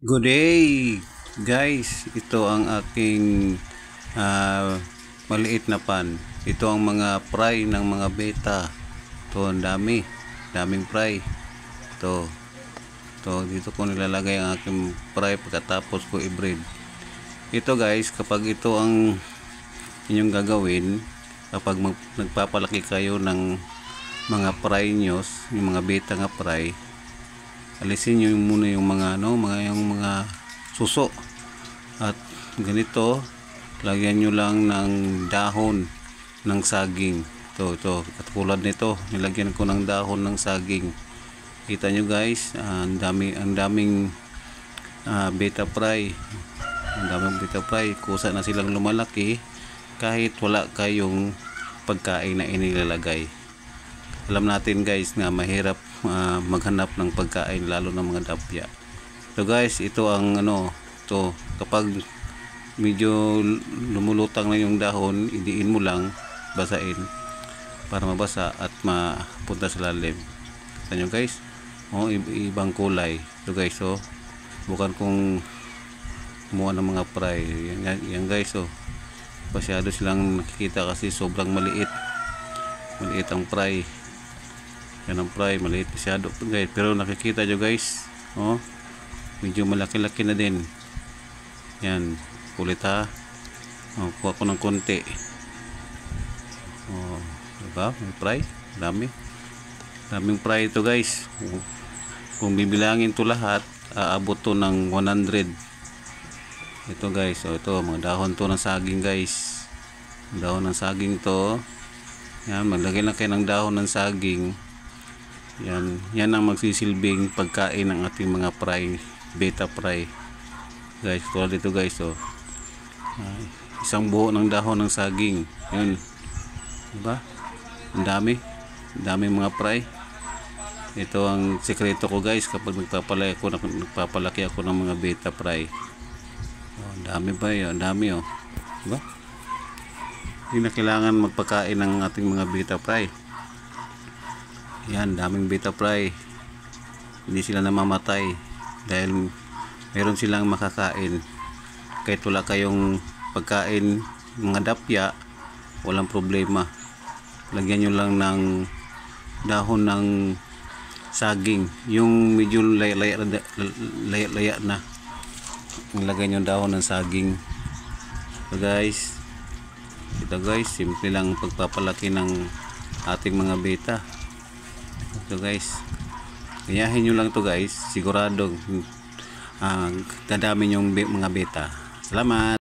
Good day guys, ito ang aking maliit na pan. Ito ang mga fry ng mga beta. Ito ang daming fry. Ito dito ko nilalagay ang aking fry pagkatapos ko i-breed. Ito guys, kapag ito ang inyong gagawin, kapag nagpapalaki kayo ng mga fry nyo, yung mga beta nga fry, alisin nyo muna yung mga mga suso at ganito, lagyan nyo lang ng dahon ng saging. Ito katulad nito, nilagyan ko ng dahon ng saging. Kita nyo guys, ang daming beta fry, kusa na silang lumalaki kahit wala kayong pagkain na inilalagay. Alam natin guys na mahirap maghanap ng pagkain, lalo ng mga dapya. So guys, ito ang kapag medyo lumulutang na yung dahon, idiin mo lang, basain para mabasa at mapunta sa lalim. Kita nyo guys, ibang kulay. So guys, bukan kung kumuha ng mga fry. Yan guys, masyado silang nakikita kasi sobrang maliit ang fry. Yan ang fry, maliit masyado guys, pero nakikita nyo guys, medyo malaki-laki na din. Yan, kulit ha. Kuha ko ng konti. Diba? May fry, daming fry ito guys. Kung bibilangin to lahat, aabot to ng 100. Ito guys, ito mga dahon to ng saging guys. Dahon ng saging to. Yan, maglagay lang kayo ng dahon ng saging. Yan ang magsisilbing pagkain ng ating mga fry, beta fry guys. Tulad dito guys, isang buo ng dahon ng saging. Yun, diba? Ang daming mga fry. Ito ang sekreto ko guys kapag nagpapalaki ako ng mga beta fry. Ang dami ba yun? Ang dami diba? Hindi na kailangan magpakain ng ating mga beta fry. Yan, daming beta fry. Hindi sila namamatay dahil meron silang makakain. Kahit wala kayong pagkain, mga dapya, walang problema. Lagyan nyo lang ng dahon ng saging, yung medyo laya na. Ilagay nyo dahon ng saging. So guys, ito guys, simple lang pagpapalaki ng ating mga beta. Ito guys, gayahin nyo lang to guys, sigurado dadami yung mga beta. Salamat.